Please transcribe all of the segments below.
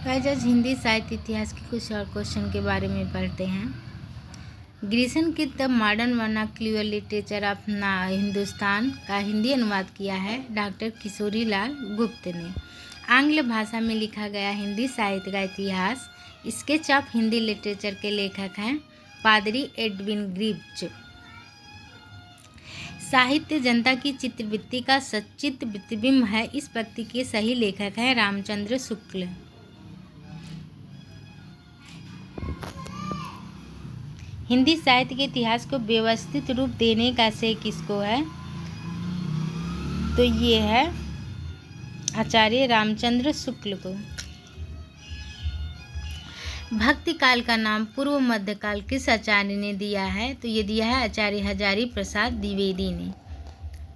Guys, आज हिंदी साहित्य इतिहास के कुछ और क्वेश्चन के बारे में पढ़ते हैं। ग्रीसन के the modern vernacular literature of Hindustan का हिंदी अनुवाद किया है डॉक्टर किशोरी लाल गुप्त ने। आंग्ल भाषा में लिखा गया हिंदी साहित्य का इतिहास स्केच ऑफ हिंदी लिटरेचर के लेखक हैं पादरी एडविन ग्रीव्ज। साहित्य जनता की चित्रवृत्ति का सच्चित प्रतिबिंब है। इस व्यक्ति के सही लेखक हैं रामचंद्र शुक्ल। हिंदी साहित्य के इतिहास को व्यवस्थित रूप देने का श्रेय किसको है? तो ये है आचार्य रामचंद्र शुक्ल को। भक्ति काल का नाम पूर्व मध्यकाल किस आचार्य ने दिया है? तो ये दिया है आचार्य हजारी प्रसाद द्विवेदी ने।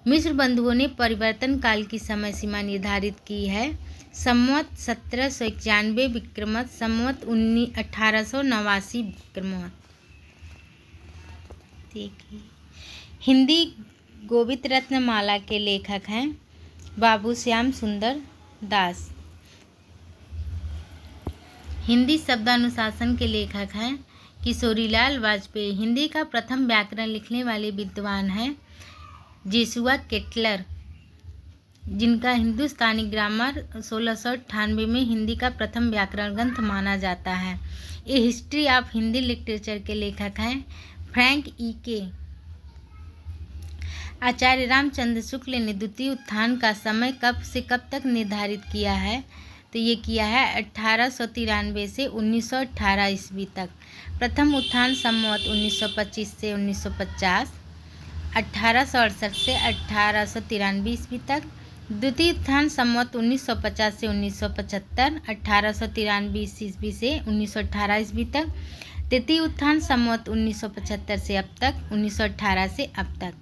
मिश्र बंधुओं ने परिवर्तन काल की समय सीमा निर्धारित की है। संवत 1791 विक्रमत, संवत 1889 विक्रमत। हिंदी गोविंद रत्न माला के लेखक हैं बाबू श्याम सुंदर दास। हिंदी शब्दानुशासन के लेखक हैं किशोरीलाल वाजपेयी। हिंदी का प्रथम व्याकरण लिखने वाले विद्वान हैं जेसुआ केटलर, जिनका हिंदुस्तानी ग्रामर 1698 में हिंदी का प्रथम व्याकरण ग्रंथ माना जाता है। ए हिस्ट्री ऑफ हिंदी लिटरेचर के लेखक हैं फ्रैंक ई.के। आचार्य रामचंद्र शुक्ल ने द्वितीय उत्थान का समय कब से कब तक निर्धारित किया है? तो ये किया है 1893 से 1918 ईस्वी तक। प्रथम उत्थान संवत 1925 से 1950, 1868 से 1893 ईस्वी तक। द्वितीय उत्थान संवत 1950 से 1975, 1893 ईस्वी से 1918 ईस्वी तक। तृतीय उत्थान संवत 1975 से अब तक, 1918 से अब तक।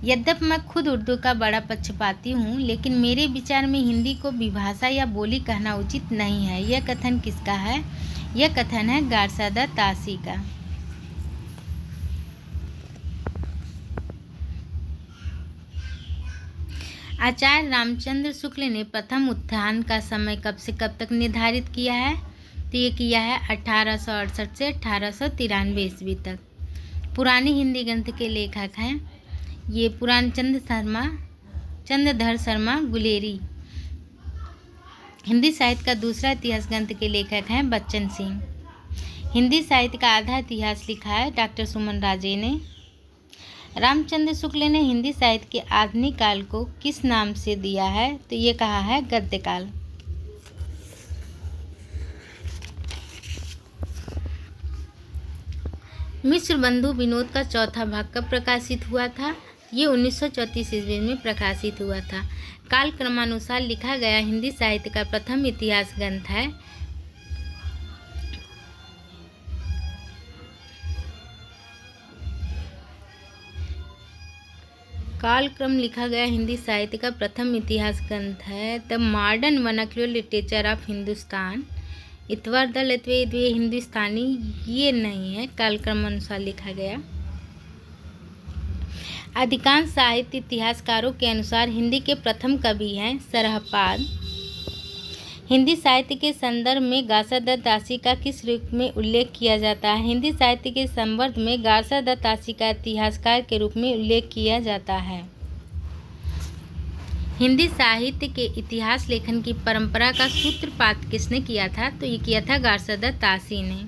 यद्यपि मैं खुद उर्दू का बड़ा पक्षपाती हूँ, लेकिन मेरे विचार में हिंदी को विभाषा या बोली कहना उचित नहीं है। यह कथन किसका है? यह कथन है गारसादा तासी का। आचार्य रामचंद्र शुक्ल ने प्रथम उत्थान का समय कब से कब तक निर्धारित किया है? तो ये किया है 1868 से 1893 ईस्वी तक। पुरानी हिंदी ग्रंथ के लेखक हैं ये चंद्रधर शर्मा गुलेरी। हिंदी साहित्य का दूसरा इतिहास ग्रंथ के लेखक हैं बच्चन सिंह। हिंदी साहित्य का आधा इतिहास लिखा है डॉक्टर सुमन राजे ने। रामचंद्र शुक्ल ने हिंदी साहित्य के आधुनिक काल को किस नाम से दिया है? तो ये कहा है गद्यकाल। मिश्र बंधु विनोद का चौथा भाग कब प्रकाशित हुआ था? ये 1934 ईस्वी में प्रकाशित हुआ था। काल क्रमानुसार लिखा गया हिंदी साहित्य का प्रथम इतिहास ग्रंथ है the modern vernacular literature of Hindustan. इतवार दल हिंदुस्तानी ये नहीं है, कालक्रम अनुसार लिखा गया। अधिकांश साहित्य इतिहासकारों के अनुसार हिंदी के प्रथम कवि हैं सरहपाद। हिंदी साहित्य के संदर्भ में गारसादा तासी का किस रूप में उल्लेख किया जाता है? हिंदी साहित्य के संदर्भ में गारसादा तासी का इतिहासकार के रूप में उल्लेख किया जाता है। हिंदी साहित्य के इतिहास लेखन की परंपरा का सूत्रपात किसने किया था? तो ये किया था गारसादा तासी ने।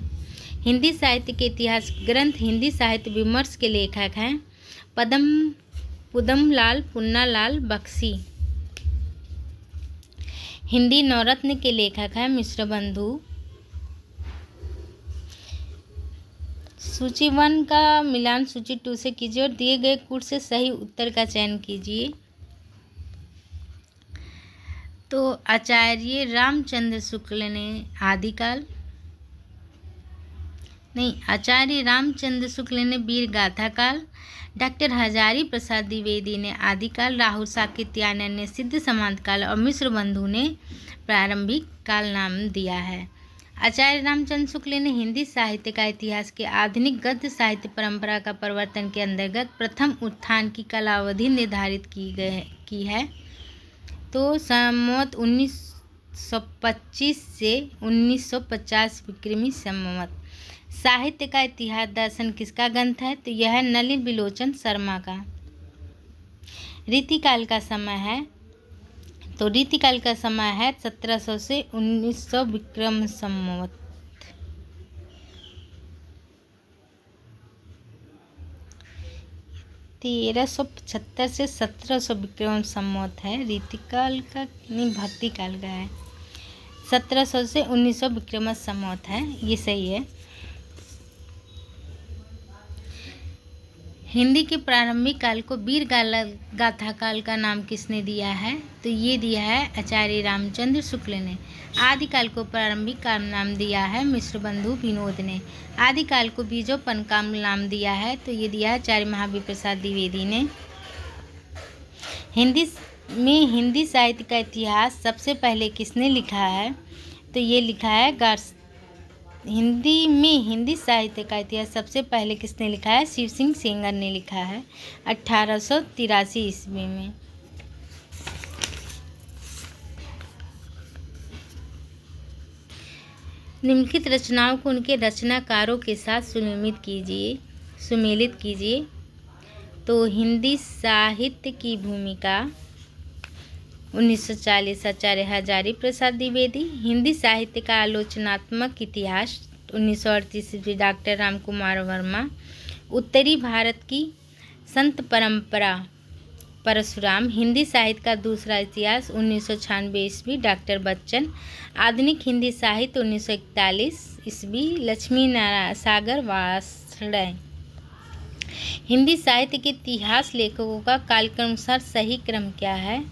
हिंदी साहित्य के इतिहास ग्रंथ हिंदी साहित्य विमर्श के लेखक हैं पुदमलाल पुन्नालाल बख्शी। हिंदी नवरत्न के लेखक हैं मिश्र बंधु। सूची 1 का मिलान सूची 2 से कीजिए और दिए गए कूट से सही उत्तर का चयन कीजिए। तो आचार्य रामचंद्र शुक्ल ने आदिकाल नहीं, आचार्य रामचंद्र शुक्ल ने वीर गाथा काल, डॉक्टर हजारी प्रसाद द्विवेदी ने आदिकाल, राहुल साकेत्यायन ने सिद्ध समांत काल और मिश्र बंधु ने प्रारंभिक काल नाम दिया है। आचार्य रामचंद्र शुक्ल ने हिंदी साहित्य का इतिहास के आधुनिक गद्य साहित्य परंपरा का प्रवर्तन के अंतर्गत प्रथम उत्थान की कालावधि निर्धारित की है। तो संवत 1825 से 1950 विक्रमी संवत। साहित्य का इतिहास दर्शन किसका ग्रंथ है? तो यह है नलिन बिलोचन शर्मा का। रीतिकाल का समय है, तो रीतिकाल का समय है 1700 से 1900 विक्रम संवत। तेरह सौ 75 से 1700 विक्रम संवत है। रीतिकाल का नहीं, भक्ति काल का है। 1700 से 1900 विक्रम संवत है, ये सही है। हिंदी के प्रारंभिक काल को वीर गाथा काल का नाम किसने दिया है? तो ये दिया है आचार्य रामचंद्र शुक्ल ने। आदिकाल को प्रारंभिक काल नाम दिया है मिश्र बंधु विनोद ने। आदिकाल को बीजोपन का नाम दिया है, तो ये दिया है आचार्य महावीर प्रसाद द्विवेदी ने। हिंदी साहित्य का इतिहास सबसे पहले किसने लिखा है? तो ये लिखा है हिंदी साहित्य का इतिहास सबसे पहले किसने लिखा है? शिव सिंह सेंगर ने लिखा है 1883 ईस्वी में। निम्नलिखित रचनाओं को उनके रचनाकारों के साथ सुमेलित कीजिए। तो हिंदी साहित्य की भूमिका 1940 आचार्य हजारी प्रसाद द्विवेदी। हिंदी साहित्य का आलोचनात्मक इतिहास 1938 ईस्वी डॉक्टर राम कुमार वर्मा। उत्तरी भारत की संत परंपरा परशुराम। हिंदी साहित्य का दूसरा इतिहास 1996 ईस्वी डॉक्टर बच्चन। आधुनिक हिंदी साहित्य 1941 ईस्वी लक्ष्मी नारायण सागर वार्ष्णेय। हिंदी साहित्य के इतिहास लेखकों का कालक्रमानुसार सही क्रम क्या है?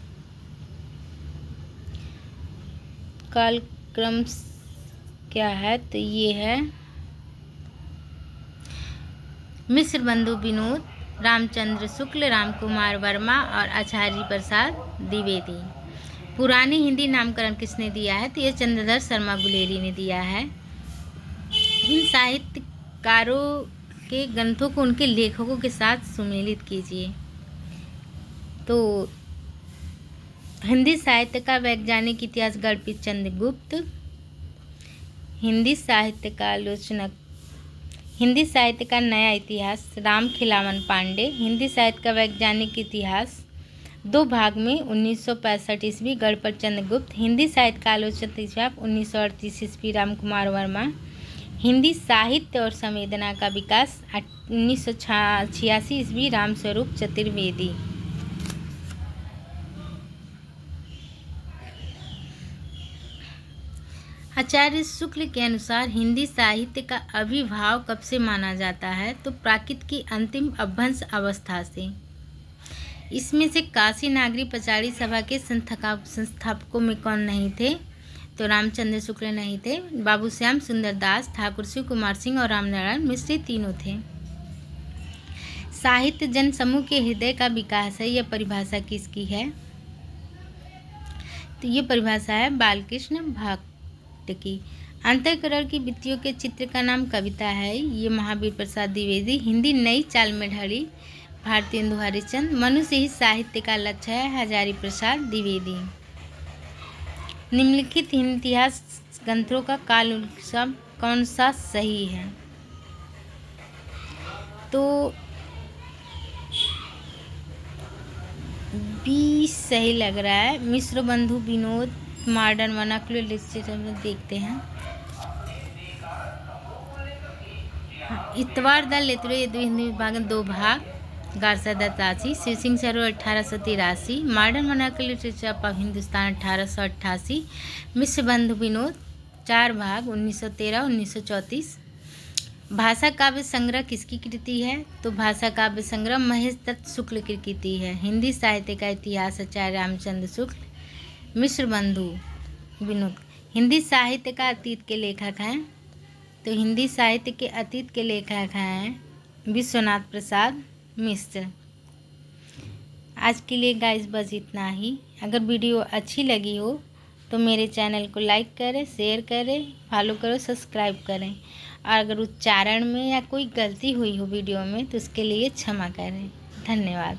कालक्रम क्या है? तो ये है मिश्र बंधु विनोद, रामचंद्र शुक्ल, राम कुमार वर्मा और आचार्य प्रसाद द्विवेदी। पुरानी हिंदी नामकरण किसने दिया है? तो ये चंद्रधर शर्मा गुलेरी ने दिया है। इन साहित्यकारों के ग्रंथों को उनके लेखकों के साथ सुमेलित कीजिए। तो हिंदी साहित्य का वैज्ञानिक इतिहास गणपत चंद्र गुप्त। हिंदी साहित्य का आलोचनक। हिंदी साहित्य का नया इतिहास राम खिलावन पांडे। हिंदी साहित्य का वैज्ञानिक इतिहास 2 भाग में 1965 ईस्वी गणपत चंद्र गुप्त। हिंदी साहित्य का आलोचक इतिहास 1938 ईस्वी राम कुमार वर्मा। हिंदी साहित्य और संवेदना का विकास 1986 ईस्वी रामस्वरूप चतुर्वेदी। आचार्य शुक्ल के अनुसार हिंदी साहित्य का आविर्भाव कब से माना जाता है? तो प्राकृत की अंतिम अपभ्रंश अवस्था से। इसमें से काशी नागरी पचाड़ी सभा के संस्थापकों में कौन नहीं थे? तो रामचंद्र शुक्ल नहीं थे, बाबू श्याम सुंदर दास, ठाकुर शिव कुमार सिंह और रामनारायण मिश्र तीनों थे। साहित्य जन समूह के हृदय का विकास है, यह परिभाषा किसकी है? तो ये परिभाषा है बालकृष्ण भट्ट की। अंतःकरण की वित्तियों के चित्र का नाम कविता है, ये महावीर प्रसाद द्विवेदी। हिंदी नई चाल में ढली, भारतेंदु हरिश्चंद्र। मनुष्य ही साहित्य का लक्ष्य है, हजारी प्रसाद द्विवेदी। निम्नलिखित इतिहास ग्रंथों का काल कौन सा सही है? तो 20 सही लग रहा है। मिश्र बंधु विनोद मॉडर्न वर्नाक्युलर लिटरेचर में देखते हैं। इतवार दल लेतुरे हिंदी विभाग 2 भाग 1183। शिव सिंह सरोवर 1883। Modern vernacular literature of Hindustan 1888। मिश्र बंधु विनोद 4 भाग 1913-1934। भाषा काव्य संग्रह किसकी कृति है? तो भाषा काव्य संग्रह महेश दत्त शुक्ल की कृति है। हिंदी साहित्य का इतिहास आचार्य रामचंद्र शुक्ल। मिश्र बंधु विनोद। हिंदी साहित्य का अतीत के लेखक हैं, तो हिंदी साहित्य के अतीत के लेखक हैं विश्वनाथ प्रसाद मिश्र। आज के लिए गाइस बस इतना ही। अगर वीडियो अच्छी लगी हो तो मेरे चैनल को लाइक करें, शेयर करें, फॉलो करो, सब्सक्राइब करें। और अगर उच्चारण में या कोई गलती हुई हो वीडियो में तो उसके लिए क्षमा करें। धन्यवाद।